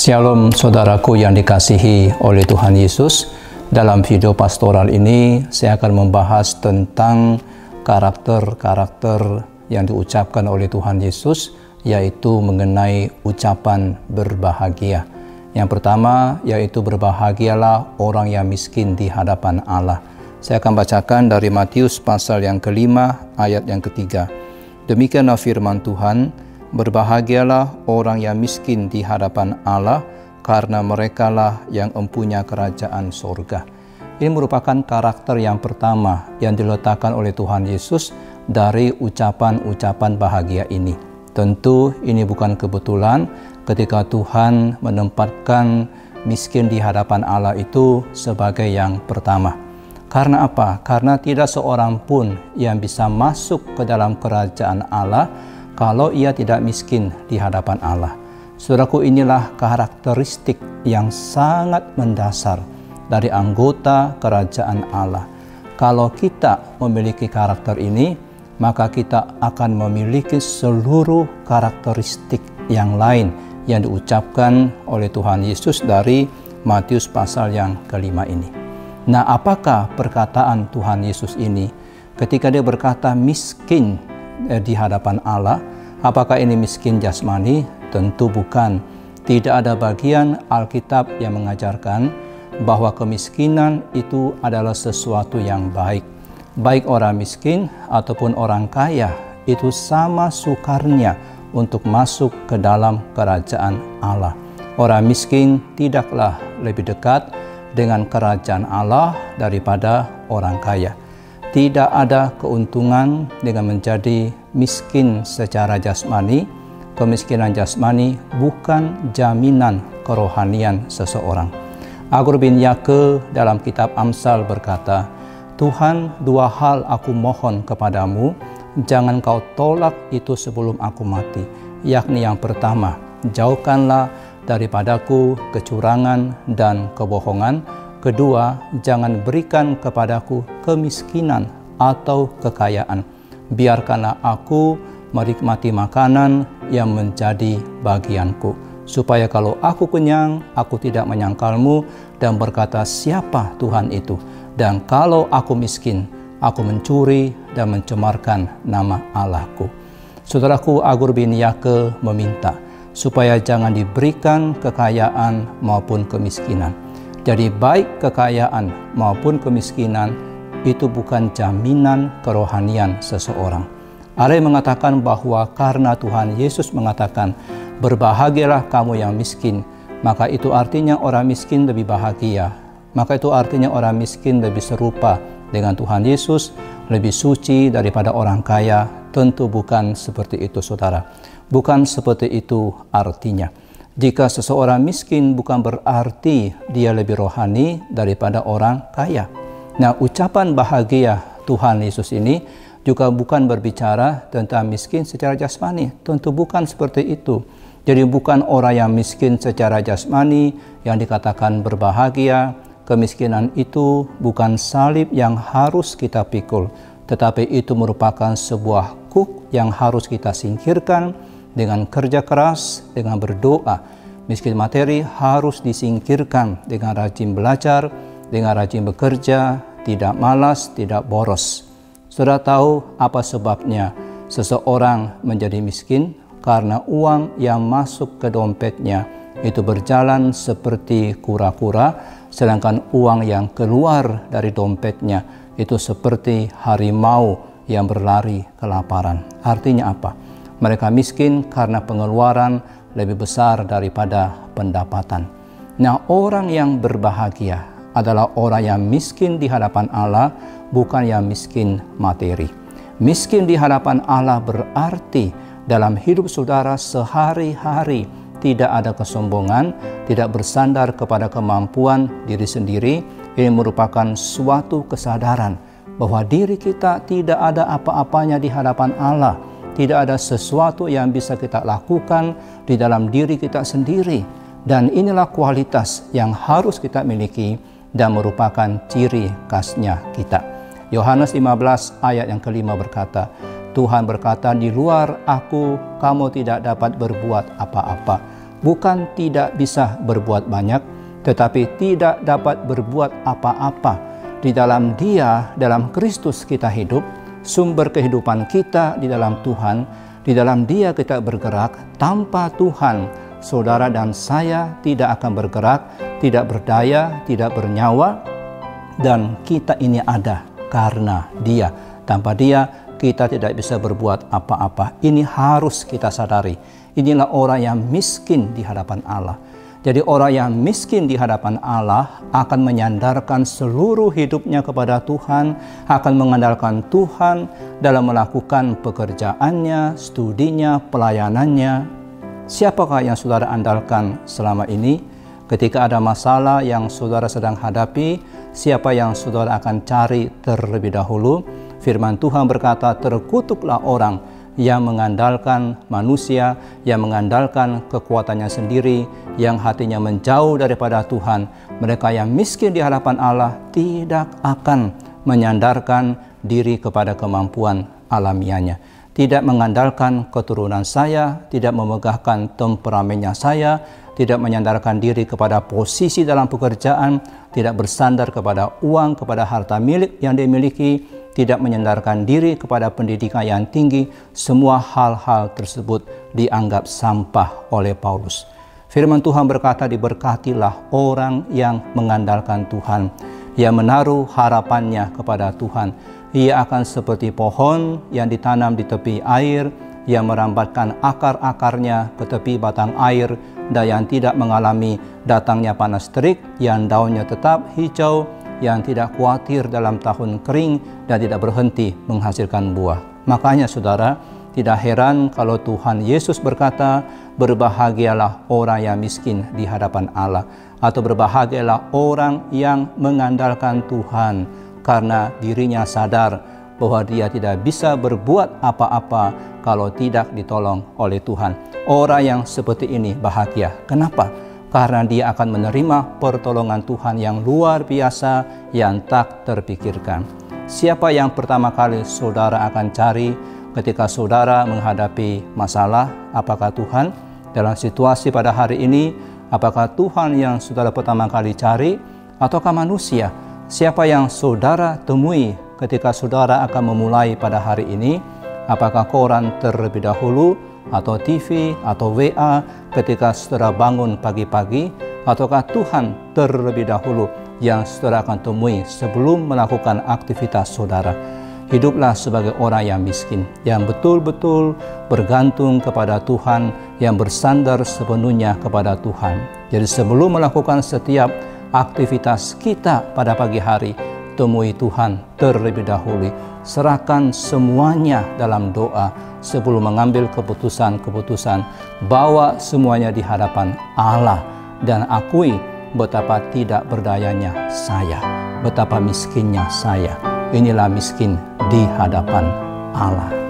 Shalom saudaraku yang dikasihi oleh Tuhan Yesus. Dalam video pastoral ini saya akan membahas tentang karakter-karakter yang diucapkan oleh Tuhan Yesus, yaitu mengenai ucapan berbahagia. Yang pertama yaitu berbahagialah orang yang miskin di hadapan Allah. Saya akan bacakan dari Matius pasal yang kelima ayat yang ketiga. Demikianlah firman Tuhan, berbahagialah orang yang miskin di hadapan Allah, karena merekalah yang empunya kerajaan sorga. Ini merupakan karakter yang pertama yang diletakkan oleh Tuhan Yesus dari ucapan-ucapan bahagia ini. Tentu ini bukan kebetulan ketika Tuhan menempatkan miskin di hadapan Allah itu sebagai yang pertama. Karena apa? Karena tidak seorang pun yang bisa masuk ke dalam kerajaan Allah kalau ia tidak miskin di hadapan Allah. Saudaraku, inilah karakteristik yang sangat mendasar dari anggota kerajaan Allah. Kalau kita memiliki karakter ini, maka kita akan memiliki seluruh karakteristik yang lain yang diucapkan oleh Tuhan Yesus dari Matius pasal yang kelima ini. Nah, apakah perkataan Tuhan Yesus ini ketika dia berkata miskin di hadapan Allah? Apakah ini miskin jasmani? Tentu bukan. Tidak ada bagian Alkitab yang mengajarkan bahwa kemiskinan itu adalah sesuatu yang baik. Baik orang miskin ataupun orang kaya itu sama sukarnya untuk masuk ke dalam kerajaan Allah. Orang miskin tidaklah lebih dekat dengan kerajaan Allah daripada orang kaya. Tidak ada keuntungan dengan menjadi miskin secara jasmani. Kemiskinan jasmani bukan jaminan kerohanian seseorang. Agur bin Yake dalam kitab Amsal berkata, Tuhan, dua hal aku mohon kepadamu, jangan kau tolak itu sebelum aku mati. Yakni yang pertama, jauhkanlah daripadaku kecurangan dan kebohongan. Kedua, jangan berikan kepadaku kemiskinan atau kekayaan. Biarkanlah aku menikmati makanan yang menjadi bagianku, supaya kalau aku kenyang, aku tidak menyangkalmu dan berkata, siapa Tuhan itu? Dan kalau aku miskin, aku mencuri dan mencemarkan nama Allahku. Saudaraku, Agur bin Yake meminta supaya jangan diberikan kekayaan maupun kemiskinan. Jadi baik kekayaan maupun kemiskinan itu bukan jaminan kerohanian seseorang. Ada yang mengatakan bahwa karena Tuhan Yesus mengatakan, berbahagialah kamu yang miskin, maka itu artinya orang miskin lebih bahagia. Maka itu artinya orang miskin lebih serupa dengan Tuhan Yesus, lebih suci daripada orang kaya. Tentu bukan seperti itu, saudara. Bukan seperti itu artinya. Jika seseorang miskin bukan berarti dia lebih rohani daripada orang kaya. Nah, ucapan bahagia Tuhan Yesus ini juga bukan berbicara tentang miskin secara jasmani. Tentu bukan seperti itu. Jadi bukan orang yang miskin secara jasmani yang dikatakan berbahagia. Kemiskinan itu bukan salib yang harus kita pikul, tetapi itu merupakan sebuah kuk yang harus kita singkirkan dengan kerja keras, dengan berdoa. Miskin materi harus disingkirkan dengan rajin belajar, dengan rajin bekerja, tidak malas, tidak boros. Saudara tahu apa sebabnya seseorang menjadi miskin? Karena uang yang masuk ke dompetnya itu berjalan seperti kura-kura, sedangkan uang yang keluar dari dompetnya itu seperti harimau yang berlari kelaparan. Artinya apa? Mereka miskin karena pengeluaran lebih besar daripada pendapatan. Nah, orang yang berbahagia adalah orang yang miskin di hadapan Allah, bukan yang miskin materi. Miskin di hadapan Allah berarti dalam hidup saudara sehari-hari tidak ada kesombongan, tidak bersandar kepada kemampuan diri sendiri. Ini merupakan suatu kesadaran bahwa diri kita tidak ada apa-apanya di hadapan Allah. Tidak ada sesuatu yang bisa kita lakukan di dalam diri kita sendiri. Dan inilah kualitas yang harus kita miliki dan merupakan ciri khasnya kita. Yohanes 15 ayat yang kelima berkata, Tuhan berkata, di luar aku kamu tidak dapat berbuat apa-apa. bukan tidak bisa berbuat banyak, tetapi tidak dapat berbuat apa-apa. Di dalam Dia, dalam Kristus kita hidup, sumber kehidupan kita di dalam Tuhan, di dalam Dia kita bergerak. Tanpa Tuhan, saudara dan saya tidak akan bergerak, tidak berdaya, tidak bernyawa, dan kita ini ada karena Dia. Tanpa Dia, kita tidak bisa berbuat apa-apa. Ini harus kita sadari. Inilah orang yang miskin di hadapan Allah. Jadi orang yang miskin di hadapan Allah akan menyandarkan seluruh hidupnya kepada Tuhan, akan mengandalkan Tuhan dalam melakukan pekerjaannya, studinya, pelayanannya. Siapakah yang saudara andalkan selama ini? Ketika ada masalah yang saudara sedang hadapi, siapa yang saudara akan cari terlebih dahulu? Firman Tuhan berkata, terkutuklah orang yang mengandalkan manusia, yang mengandalkan kekuatannya sendiri, yang hatinya menjauh daripada Tuhan. Mereka yang miskin di hadapan Allah tidak akan menyandarkan diri kepada kemampuan alamiahnya. Tidak mengandalkan keturunan saya, tidak memegahkan temperamennya saya, tidak menyandarkan diri kepada posisi dalam pekerjaan, tidak bersandar kepada uang, kepada harta milik yang dimiliki, tidak menyandarkan diri kepada pendidikan yang tinggi. Semua hal-hal tersebut dianggap sampah oleh Paulus. Firman Tuhan berkata, diberkatilah orang yang mengandalkan Tuhan, yang menaruh harapannya kepada Tuhan. Ia akan seperti pohon yang ditanam di tepi air, yang merambatkan akar-akarnya ke tepi batang air, dan yang tidak mengalami datangnya panas terik, yang daunnya tetap hijau, yang tidak khawatir dalam tahun kering, dan tidak berhenti menghasilkan buah. Makanya saudara, tidak heran kalau Tuhan Yesus berkata, berbahagialah orang yang miskin di hadapan Allah, atau berbahagialah orang yang mengandalkan Tuhan, karena dirinya sadar bahwa dia tidak bisa berbuat apa-apa kalau tidak ditolong oleh Tuhan. Orang yang seperti ini bahagia. Kenapa? Karena dia akan menerima pertolongan Tuhan yang luar biasa, yang tak terpikirkan. Siapa yang pertama kali saudara akan cari ketika saudara menghadapi masalah? Apakah Tuhan? Dalam situasi pada hari ini, apakah Tuhan yang saudara pertama kali cari, ataukah manusia? Siapa yang saudara temui ketika saudara akan memulai pada hari ini? Apakah koran terlebih dahulu, atau TV, atau WA ketika saudara bangun pagi-pagi, ataukah Tuhan terlebih dahulu yang saudara akan temui sebelum melakukan aktivitas saudara? Hiduplah sebagai orang yang miskin, yang betul-betul bergantung kepada Tuhan, yang bersandar sepenuhnya kepada Tuhan. Jadi sebelum melakukan setiap aktivitas kita pada pagi hari, temui Tuhan terlebih dahulu. Serahkan semuanya dalam doa sebelum mengambil keputusan-keputusan. Bawa semuanya di hadapan Allah dan akui betapa tidak berdayanya saya, betapa miskinnya saya. Inilah miskin di hadapan Allah.